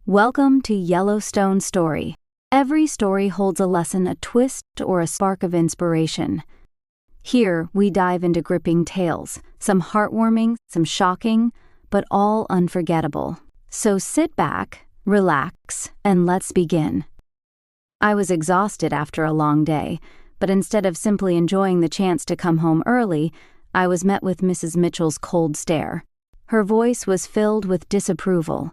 Welcome to Yellowstone Story. Every story holds a lesson, a twist, or a spark of inspiration. Here, we dive into gripping tales, some heartwarming, some shocking, but all unforgettable. So sit back, relax, and let's begin. I was exhausted after a long day, but instead of simply enjoying the chance to come home early, I was met with Mrs. Mitchell's cold stare. Her voice was filled with disapproval.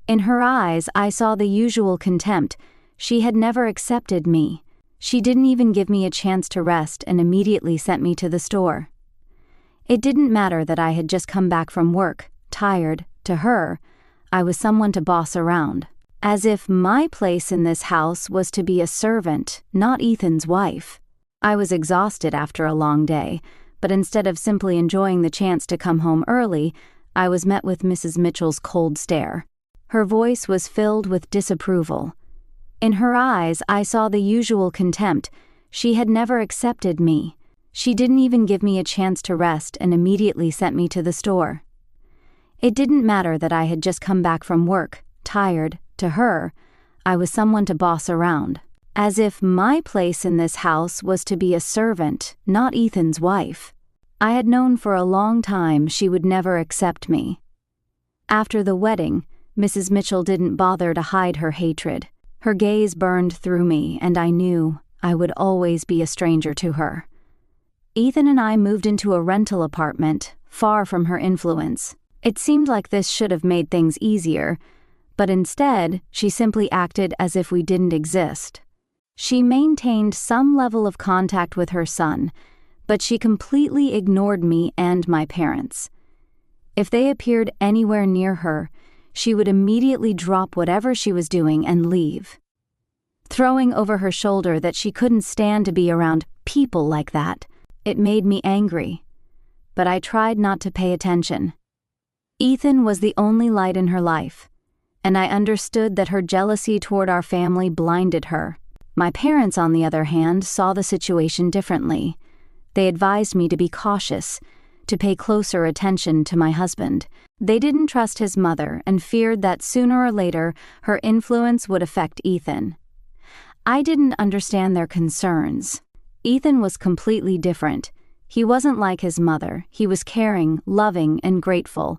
In her eyes, I saw the usual contempt. She had never accepted me. She didn't even give me a chance to rest and immediately sent me to the store. It didn't matter that I had just come back from work, tired. To her, I was someone to boss around. As if my place in this house was to be a servant, not Ethan's wife. I was exhausted after a long day, but instead of simply enjoying the chance to come home early, I was met with Mrs. Mitchell's cold stare. Her voice was filled with disapproval. In her eyes, I saw the usual contempt. She had never accepted me. She didn't even give me a chance to rest and immediately sent me to the store. It didn't matter that I had just come back from work, tired. To her, I was someone to boss around. As if my place in this house was to be a servant, not Ethan's wife. I had known for a long time she would never accept me. After the wedding, Mrs. Mitchell didn't bother to hide her hatred. Her gaze burned through me, and I knew I would always be a stranger to her. Ethan and I moved into a rental apartment, far from her influence. It seemed like this should have made things easier, but instead, she simply acted as if we didn't exist. She maintained some level of contact with her son, but she completely ignored me and my parents. If they appeared anywhere near her, she would immediately drop whatever she was doing and leave, throwing over her shoulder that she couldn't stand to be around people like that. It made me angry, but I tried not to pay attention. Ethan was the only light in her life, and I understood that her jealousy toward our family blinded her. My parents, on the other hand, saw the situation differently. They advised me to be cautious, to pay closer attention to my husband. They didn't trust his mother and feared that sooner or later her influence would affect Ethan. I didn't understand their concerns. Ethan was completely different. He wasn't like his mother. He was caring, loving, and grateful.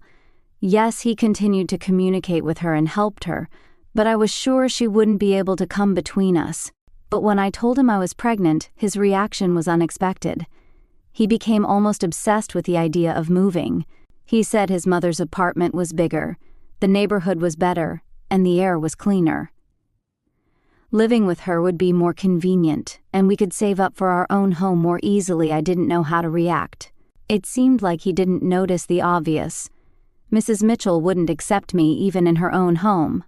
Yes, he continued to communicate with her and helped her, but I was sure she wouldn't be able to come between us. But when I told him I was pregnant, his reaction was unexpected. He became almost obsessed with the idea of moving. He said his mother's apartment was bigger, the neighborhood was better, and the air was cleaner. Living with her would be more convenient, and we could save up for our own home more easily. I didn't know how to react. It seemed like he didn't notice the obvious. Mrs. Mitchell wouldn't accept me even in her own home.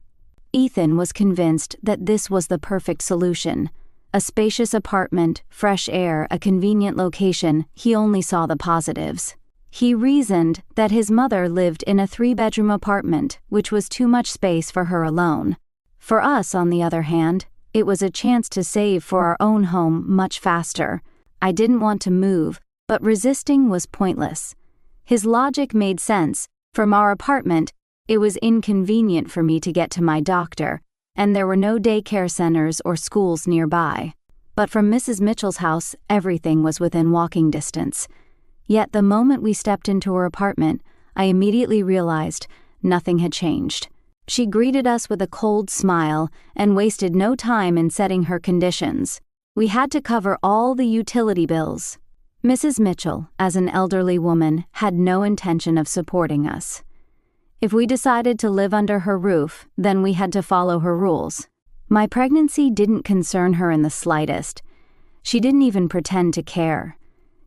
Ethan was convinced that this was the perfect solution. A spacious apartment, fresh air, a convenient location. He only saw the positives. He reasoned that his mother lived in a 3-bedroom apartment, which was too much space for her alone. For us, on the other hand, it was a chance to save for our own home much faster. I didn't want to move, but resisting was pointless. His logic made sense. From our apartment, it was inconvenient for me to get to my doctor, and there were no daycare centers or schools nearby. But from Mrs. Mitchell's house, everything was within walking distance. Yet the moment we stepped into her apartment, I immediately realized nothing had changed. She greeted us with a cold smile and wasted no time in setting her conditions. We had to cover all the utility bills. Mrs. Mitchell, as an elderly woman, had no intention of supporting us. If we decided to live under her roof, then we had to follow her rules. My pregnancy didn't concern her in the slightest. She didn't even pretend to care.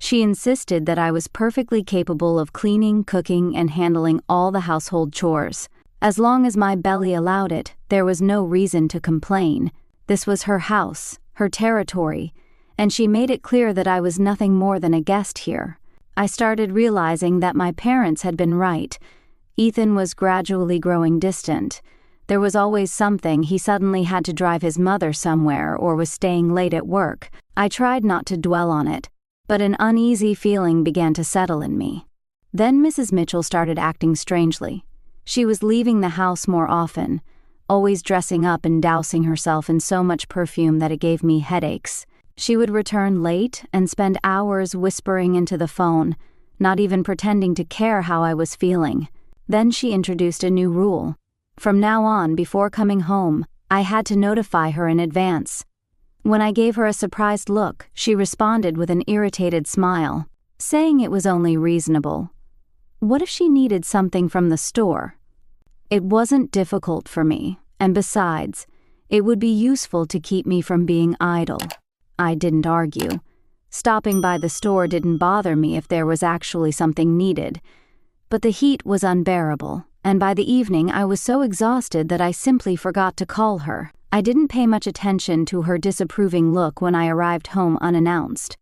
She insisted that I was perfectly capable of cleaning, cooking, and handling all the household chores. As long as my belly allowed it, there was no reason to complain. This was her house, her territory, and she made it clear that I was nothing more than a guest here. I started realizing that my parents had been right. Ethan was gradually growing distant. There was always something. He suddenly had to drive his mother somewhere or was staying late at work. I tried not to dwell on it, but an uneasy feeling began to settle in me. Then Mrs. Mitchell started acting strangely. She was leaving the house more often, always dressing up and dousing herself in so much perfume that it gave me headaches. She would return late and spend hours whispering into the phone, not even pretending to care how I was feeling. Then she introduced a new rule. From now on, before coming home, I had to notify her in advance. When I gave her a surprised look, she responded with an irritated smile, saying it was only reasonable. What if she needed something from the store? It wasn't difficult for me, and besides, it would be useful to keep me from being idle. I didn't argue. Stopping by the store didn't bother me if there was actually something needed, but the heat was unbearable, and by the evening I was so exhausted that I simply forgot to call her. I didn't pay much attention to her disapproving look when I arrived home unannounced.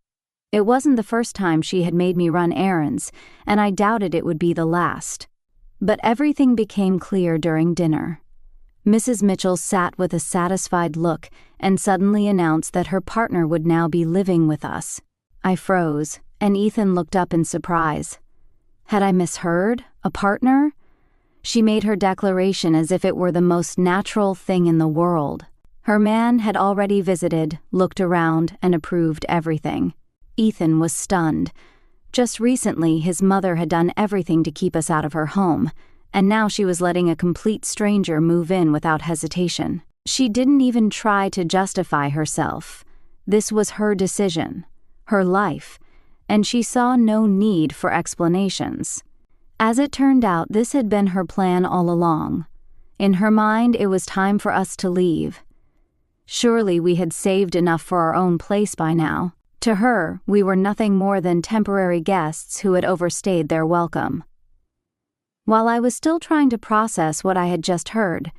It wasn't the first time she had made me run errands, and I doubted it would be the last. But everything became clear during dinner. Mrs. Mitchell sat with a satisfied look and suddenly announced that her partner would now be living with us. I froze, and Ethan looked up in surprise. Had I misheard? A partner? She made her declaration as if it were the most natural thing in the world. Her man had already visited, looked around, and approved everything. Ethan was stunned. Just recently, his mother had done everything to keep us out of her home, and now she was letting a complete stranger move in without hesitation. She didn't even try to justify herself. This was her decision, her life, and she saw no need for explanations. As it turned out, this had been her plan all along. In her mind, it was time for us to leave. Surely we had saved enough for our own place by now. To her, we were nothing more than temporary guests who had overstayed their welcome. While I was still trying to process what I had just heard,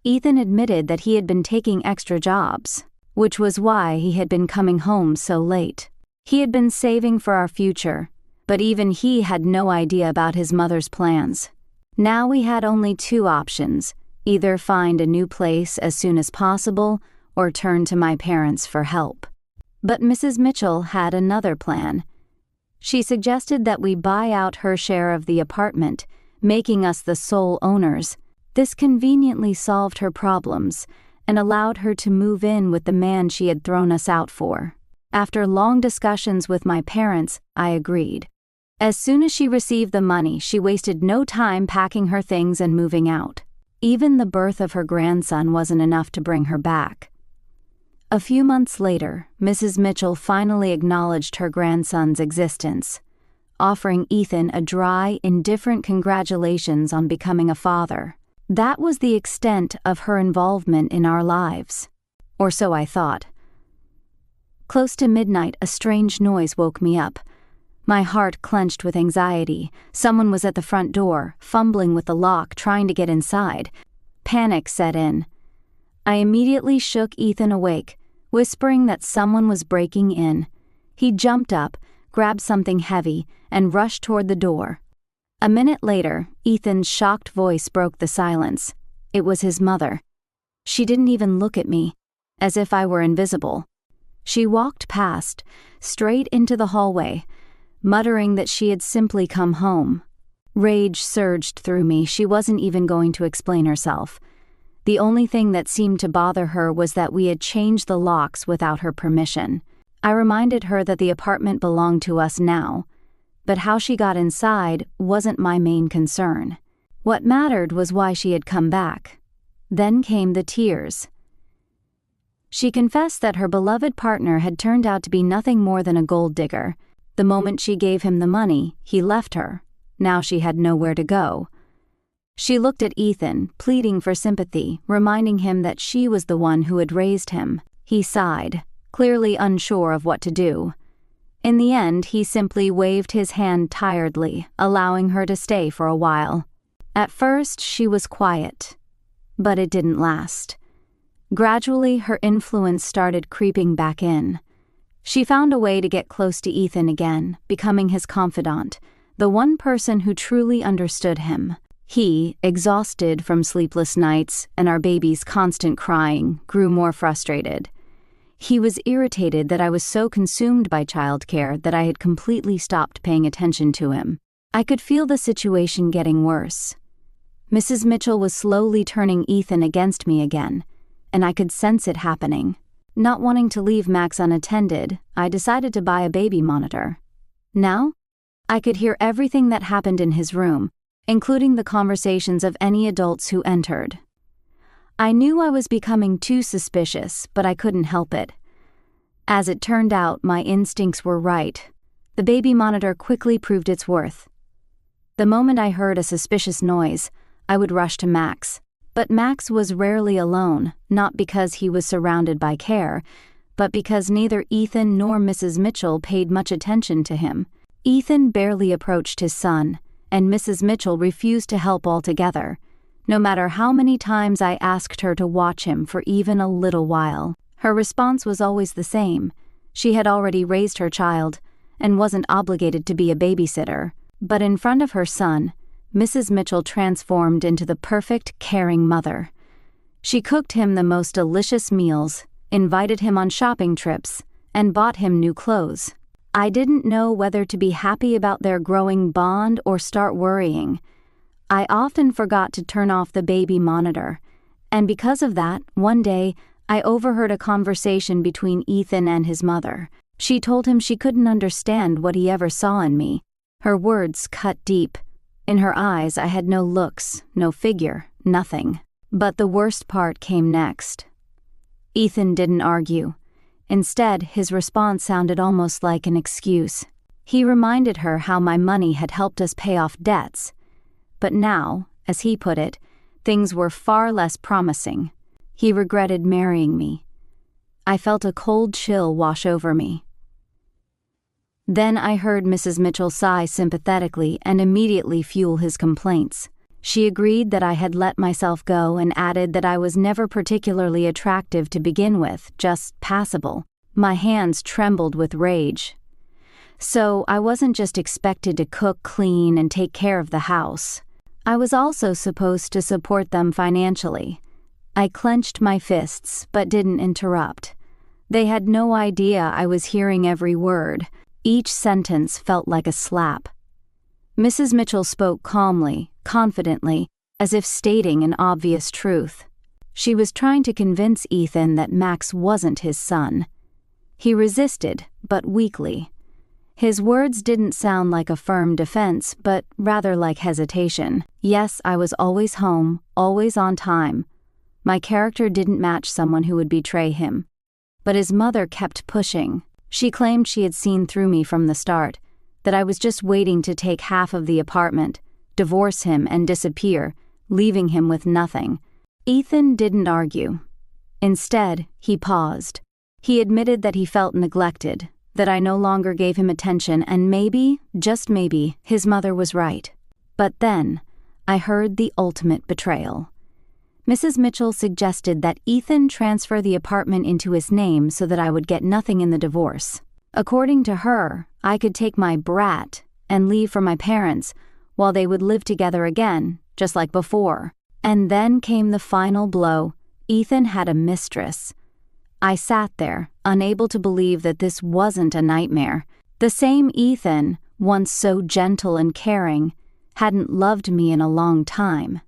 Ethan admitted that he had been taking extra jobs, which was why he had been coming home so late. He had been saving for our future, but even he had no idea about his mother's plans. Now we had only two options: either find a new place as soon as possible or turn to my parents for help. But Mrs. Mitchell had another plan. She suggested that we buy out her share of the apartment, making us the sole owners. This conveniently solved her problems and allowed her to move in with the man she had thrown us out for. After long discussions with my parents, I agreed. As soon as she received the money, she wasted no time packing her things and moving out. Even the birth of her grandson wasn't enough to bring her back. A few months later, Mrs. Mitchell finally acknowledged her grandson's existence, offering Ethan a dry, indifferent congratulations on becoming a father. That was the extent of her involvement in our lives. Or so I thought. Close to midnight, a strange noise woke me up. My heart clenched with anxiety. Someone was at the front door, fumbling with the lock, trying to get inside. Panic set in. I immediately shook Ethan awake, whispering that someone was breaking in. He jumped up, grabbed something heavy, and rushed toward the door. A minute later, Ethan's shocked voice broke the silence. It was his mother. She didn't even look at me, as if I were invisible. She walked past, straight into the hallway, muttering that she had simply come home. Rage surged through me. She wasn't even going to explain herself. The only thing that seemed to bother her was that we had changed the locks without her permission. I reminded her that the apartment belonged to us now, but how she got inside wasn't my main concern. What mattered was why she had come back. Then came the tears. She confessed that her beloved partner had turned out to be nothing more than a gold digger. The moment she gave him the money, he left her. Now she had nowhere to go. She looked at Ethan, pleading for sympathy, reminding him that she was the one who had raised him. He sighed, clearly unsure of what to do. In the end, he simply waved his hand tiredly, allowing her to stay for a while. At first, she was quiet, but it didn't last. Gradually, her influence started creeping back in. She found a way to get close to Ethan again, becoming his confidant, the one person who truly understood him. He, exhausted from sleepless nights and our baby's constant crying, grew more frustrated. He was irritated that I was so consumed by childcare that I had completely stopped paying attention to him. I could feel the situation getting worse. Mrs. Mitchell was slowly turning Ethan against me again, and I could sense it happening. Not wanting to leave Max unattended, I decided to buy a baby monitor. Now, I could hear everything that happened in his room, including the conversations of any adults who entered. I knew I was becoming too suspicious, but I couldn't help it. As it turned out, my instincts were right. The baby monitor quickly proved its worth. The moment I heard a suspicious noise, I would rush to Max. But Max was rarely alone, not because he was surrounded by care, but because neither Ethan nor Mrs. Mitchell paid much attention to him. Ethan barely approached his son, and Mrs. Mitchell refused to help altogether, no matter how many times I asked her to watch him for even a little while. Her response was always the same. She had already raised her child, and wasn't obligated to be a babysitter. But in front of her son, Mrs. Mitchell transformed into the perfect, caring mother. She cooked him the most delicious meals, invited him on shopping trips, and bought him new clothes. I didn't know whether to be happy about their growing bond or start worrying. I often forgot to turn off the baby monitor, and because of that, one day, I overheard a conversation between Ethan and his mother. She told him she couldn't understand what he ever saw in me. Her words cut deep. In her eyes, I had no looks, no figure, nothing. But the worst part came next. Ethan didn't argue. Instead, his response sounded almost like an excuse. He reminded her how my money had helped us pay off debts. But now, as he put it, things were far less promising. He regretted marrying me. I felt a cold chill wash over me. Then I heard Mrs. Mitchell sigh sympathetically and immediately fuel his complaints. She agreed that I had let myself go and added that I was never particularly attractive to begin with, just passable. My hands trembled with rage. So I wasn't just expected to cook, clean, and take care of the house. I was also supposed to support them financially. I clenched my fists, but didn't interrupt. They had no idea I was hearing every word. Each sentence felt like a slap. Mrs. Mitchell spoke calmly, confidently, as if stating an obvious truth. She was trying to convince Ethan that Max wasn't his son. He resisted, but weakly. His words didn't sound like a firm defense, but rather like hesitation. Yes, I was always home, always on time. My character didn't match someone who would betray him. But his mother kept pushing. She claimed she had seen through me from the start, that I was just waiting to take half of the apartment, divorce him, and disappear, leaving him with nothing. Ethan didn't argue. Instead, he paused. He admitted that he felt neglected, that I no longer gave him attention, and maybe, just maybe, his mother was right. But then, I heard the ultimate betrayal. Mrs. Mitchell suggested that Ethan transfer the apartment into his name so that I would get nothing in the divorce. According to her, I could take my brat and leave for my parents while they would live together again, just like before. And then came the final blow. Ethan had a mistress. I sat there, unable to believe that this wasn't a nightmare. The same Ethan, once so gentle and caring, hadn't loved me in a long time.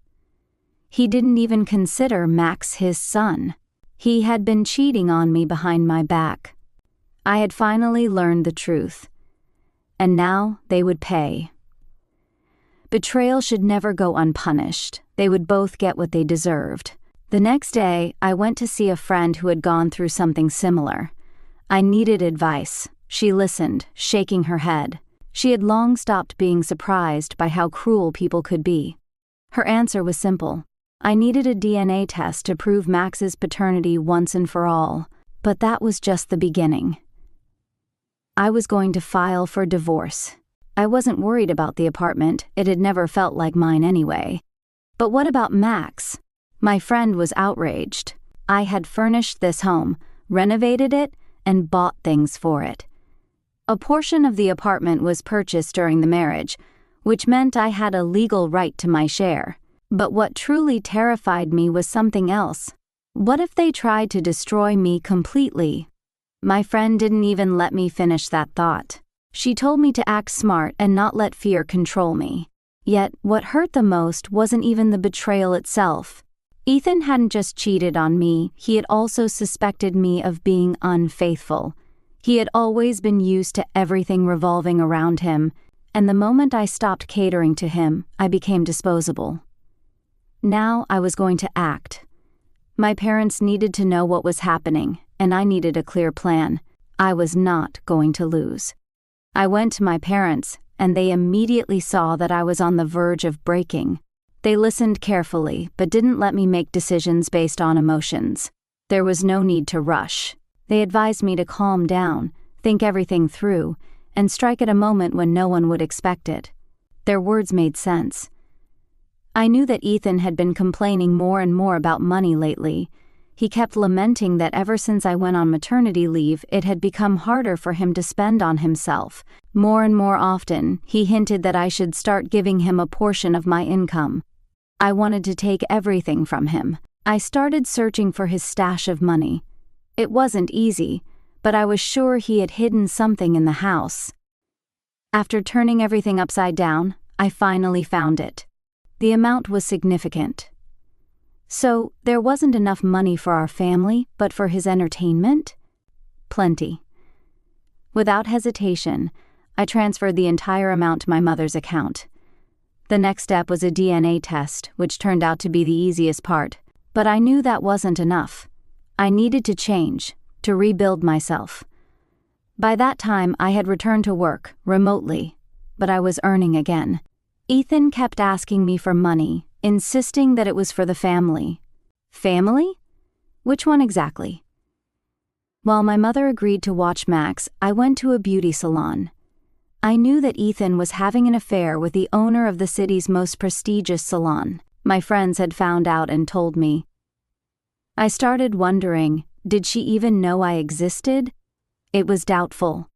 He didn't even consider Max his son. He had been cheating on me behind my back. I had finally learned the truth. And now they would pay. Betrayal should never go unpunished. They would both get what they deserved. The next day, I went to see a friend who had gone through something similar. I needed advice. She listened, shaking her head. She had long stopped being surprised by how cruel people could be. Her answer was simple. I needed a DNA test to prove Max's paternity once and for all, but that was just the beginning. I was going to file for divorce. I wasn't worried about the apartment, it had never felt like mine anyway. But what about Max? My friend was outraged. I had furnished this home, renovated it, and bought things for it. A portion of the apartment was purchased during the marriage, which meant I had a legal right to my share. But what truly terrified me was something else. What if they tried to destroy me completely? My friend didn't even let me finish that thought. She told me to act smart and not let fear control me. Yet, what hurt the most wasn't even the betrayal itself. Ethan hadn't just cheated on me, he had also suspected me of being unfaithful. He had always been used to everything revolving around him, and the moment I stopped catering to him, I became disposable. Now I was going to act. My parents needed to know what was happening, and I needed a clear plan. I was not going to lose. I went to my parents, and they immediately saw that I was on the verge of breaking. They listened carefully, but didn't let me make decisions based on emotions. There was no need to rush. They advised me to calm down, think everything through, and strike at a moment when no one would expect it. Their words made sense. I knew that Ethan had been complaining more and more about money lately. He kept lamenting that ever since I went on maternity leave, it had become harder for him to spend on himself. More and more often, he hinted that I should start giving him a portion of my income. I wanted to take everything from him. I started searching for his stash of money. It wasn't easy, but I was sure he had hidden something in the house. After turning everything upside down, I finally found it. The amount was significant. So, there wasn't enough money for our family, but for his entertainment? Plenty. Without hesitation, I transferred the entire amount to my mother's account. The next step was a DNA test, which turned out to be the easiest part, but I knew that wasn't enough. I needed to change, to rebuild myself. By that time, I had returned to work, remotely, but I was earning again. Ethan kept asking me for money, insisting that it was for the family. Family? Which one exactly? While my mother agreed to watch Max, I went to a beauty salon. I knew that Ethan was having an affair with the owner of the city's most prestigious salon. My friends had found out and told me. I started wondering, did she even know I existed? It was doubtful.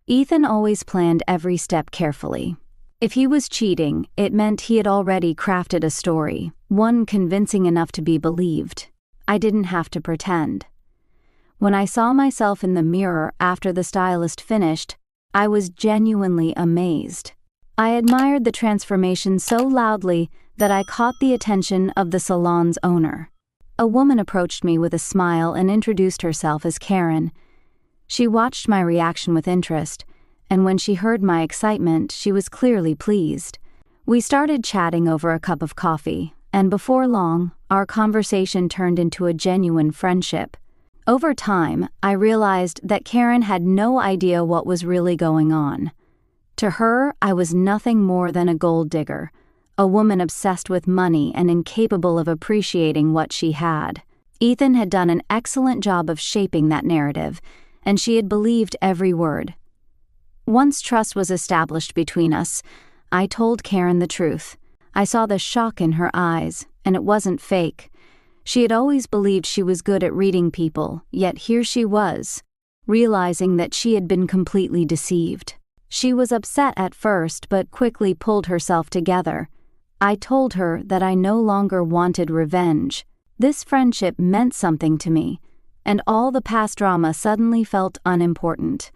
Ethan always planned every step carefully. If he was cheating, it meant he had already crafted a story, one convincing enough to be believed. I didn't have to pretend. When I saw myself in the mirror after the stylist finished, I was genuinely amazed. I admired the transformation so loudly that I caught the attention of the salon's owner. A woman approached me with a smile and introduced herself as Karen. She watched my reaction with interest, and when she heard my excitement, she was clearly pleased. We started chatting over a cup of coffee, and before long, our conversation turned into a genuine friendship. Over time, I realized that Karen had no idea what was really going on. To her, I was nothing more than a gold digger, a woman obsessed with money and incapable of appreciating what she had. Ethan had done an excellent job of shaping that narrative, and she had believed every word. Once trust was established between us, I told Karen the truth. I saw the shock in her eyes, and it wasn't fake. She had always believed she was good at reading people, yet here she was, realizing that she had been completely deceived. She was upset at first, but quickly pulled herself together. I told her that I no longer wanted revenge. This friendship meant something to me, and all the past drama suddenly felt unimportant.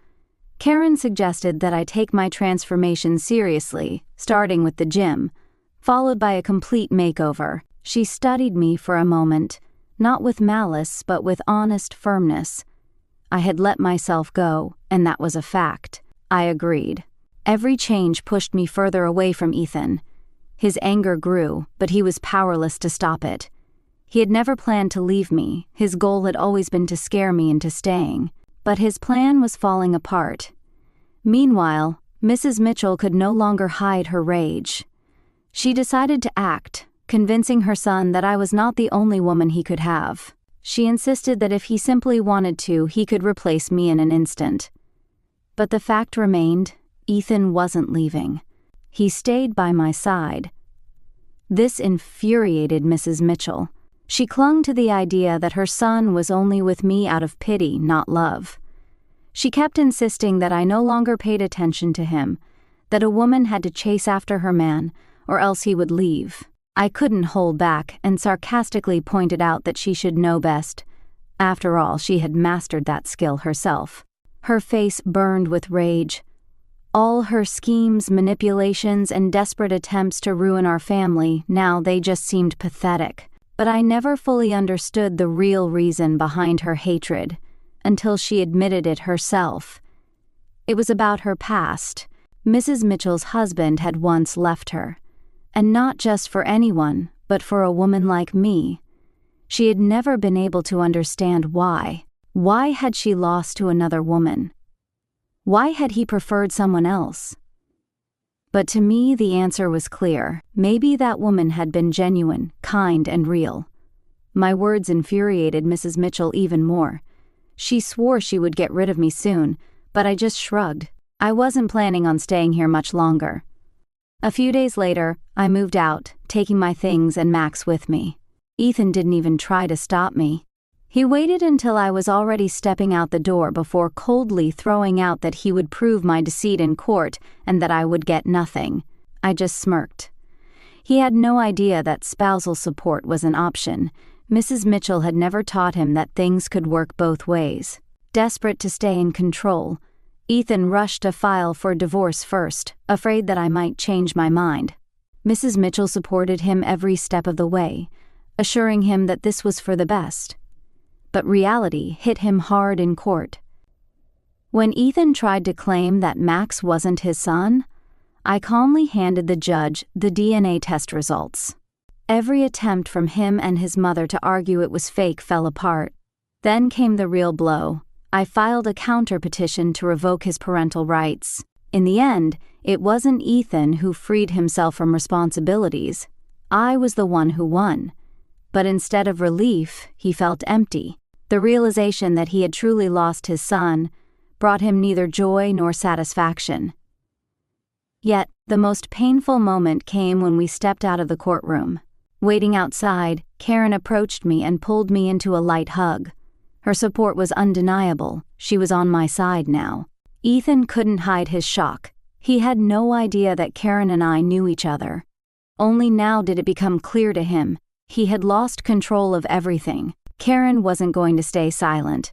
Karen suggested that I take my transformation seriously, starting with the gym, followed by a complete makeover. She studied me for a moment, not with malice but with honest firmness. I had let myself go, and that was a fact. I agreed. Every change pushed me further away from Ethan. His anger grew, but he was powerless to stop it. He had never planned to leave me. His goal had always been to scare me into staying. But his plan was falling apart. Meanwhile, Mrs. Mitchell could no longer hide her rage. She decided to act, convincing her son that I was not the only woman he could have. She insisted that if he simply wanted to, he could replace me in an instant. But the fact remained, Ethan wasn't leaving. He stayed by my side. This infuriated Mrs. Mitchell. She clung to the idea that her son was only with me out of pity, not love. She kept insisting that I no longer paid attention to him, that a woman had to chase after her man, or else he would leave. I couldn't hold back and sarcastically pointed out that she should know best. After all, she had mastered that skill herself. Her face burned with rage. All her schemes, manipulations, and desperate attempts to ruin our family, now they just seemed pathetic. But I never fully understood the real reason behind her hatred, until she admitted it herself. It was about her past. Mrs. Mitchell's husband had once left her. And not just for anyone, but for a woman like me. She had never been able to understand why. Why had she lost to another woman? Why had he preferred someone else? But to me, the answer was clear. Maybe that woman had been genuine, kind, and real. My words infuriated Mrs. Mitchell even more. She swore she would get rid of me soon, but I just shrugged. I wasn't planning on staying here much longer. A few days later, I moved out, taking my things and Max with me. Ethan didn't even try to stop me. He waited until I was already stepping out the door before coldly throwing out that he would prove my deceit in court and that I would get nothing. I just smirked. He had no idea that spousal support was an option. Mrs. Mitchell had never taught him that things could work both ways. Desperate to stay in control, Ethan rushed to file for divorce first, afraid that I might change my mind. Mrs. Mitchell supported him every step of the way, assuring him that this was for the best. But reality hit him hard in court. When Ethan tried to claim that Max wasn't his son, I calmly handed the judge the DNA test results. Every attempt from him and his mother to argue it was fake fell apart. Then came the real blow. I filed a counter-petition to revoke his parental rights. In the end, it wasn't Ethan who freed himself from responsibilities. I was the one who won. But instead of relief, he felt empty. The realization that he had truly lost his son brought him neither joy nor satisfaction. Yet, the most painful moment came when we stepped out of the courtroom. Waiting outside, Karen approached me and pulled me into a light hug. Her support was undeniable. She was on my side now. Ethan couldn't hide his shock. He had no idea that Karen and I knew each other. Only now did it become clear to him. He had lost control of everything. Karen wasn't going to stay silent.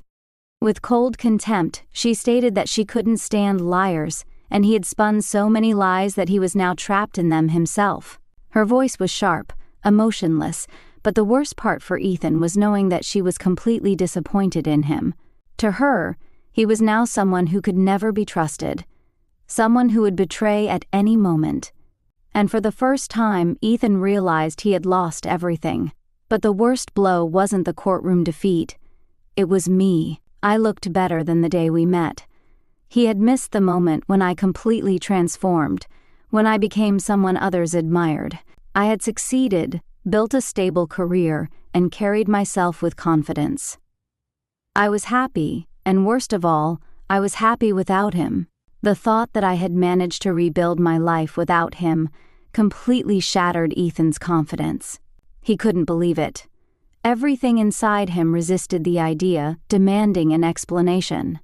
With cold contempt, she stated that she couldn't stand liars, and he had spun so many lies that he was now trapped in them himself. Her voice was sharp, emotionless, but the worst part for Ethan was knowing that she was completely disappointed in him. To her, he was now someone who could never be trusted, someone who would betray at any moment. And for the first time, Ethan realized he had lost everything. But the worst blow wasn't the courtroom defeat. It was me. I looked better than the day we met. He had missed the moment when I completely transformed, when I became someone others admired. I had succeeded, built a stable career, and carried myself with confidence. I was happy, and worst of all, I was happy without him. The thought that I had managed to rebuild my life without him completely shattered Ethan's confidence. He couldn't believe it. Everything inside him resisted the idea, demanding an explanation.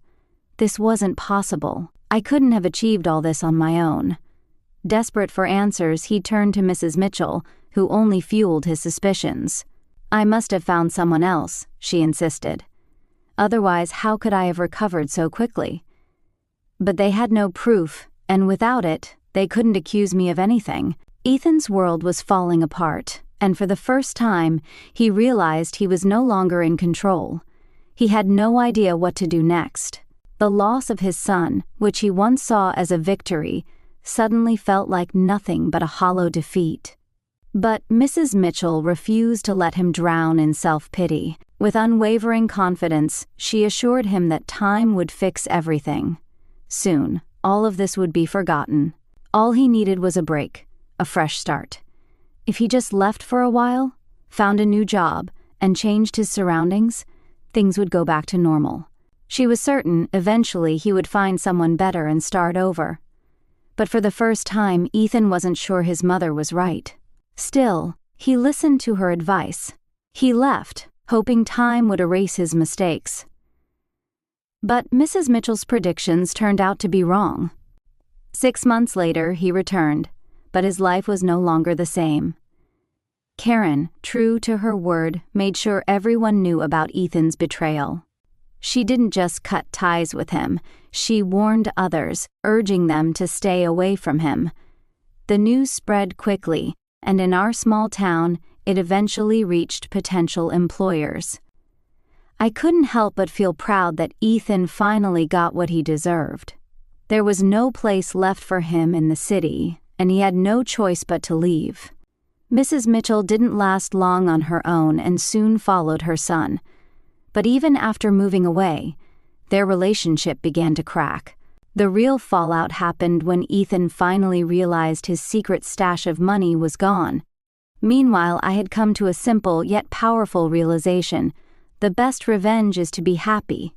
This wasn't possible. I couldn't have achieved all this on my own. Desperate for answers, he turned to Mrs. Mitchell, who only fueled his suspicions. I must have found someone else, she insisted. Otherwise, how could I have recovered so quickly? But they had no proof, and without it, they couldn't accuse me of anything. Ethan's world was falling apart, and for the first time, he realized he was no longer in control. He had no idea what to do next. The loss of his son, which he once saw as a victory, suddenly felt like nothing but a hollow defeat. But Mrs. Mitchell refused to let him drown in self-pity. With unwavering confidence, she assured him that time would fix everything. Soon, all of this would be forgotten. All he needed was a break, a fresh start. If he just left for a while, found a new job, and changed his surroundings, things would go back to normal. She was certain eventually he would find someone better and start over. But for the first time, Ethan wasn't sure his mother was right. Still, he listened to her advice. He left, hoping time would erase his mistakes. But Mrs. Mitchell's predictions turned out to be wrong. 6 months later, he returned, but his life was no longer the same. Karen, true to her word, made sure everyone knew about Ethan's betrayal. She didn't just cut ties with him, she warned others, urging them to stay away from him. The news spread quickly, and in our small town, it eventually reached potential employers. I couldn't help but feel proud that Ethan finally got what he deserved. There was no place left for him in the city, and he had no choice but to leave. Mrs. Mitchell didn't last long on her own and soon followed her son. But even after moving away, their relationship began to crack. The real fallout happened when Ethan finally realized his secret stash of money was gone. Meanwhile, I had come to a simple yet powerful realization: the best revenge is to be happy,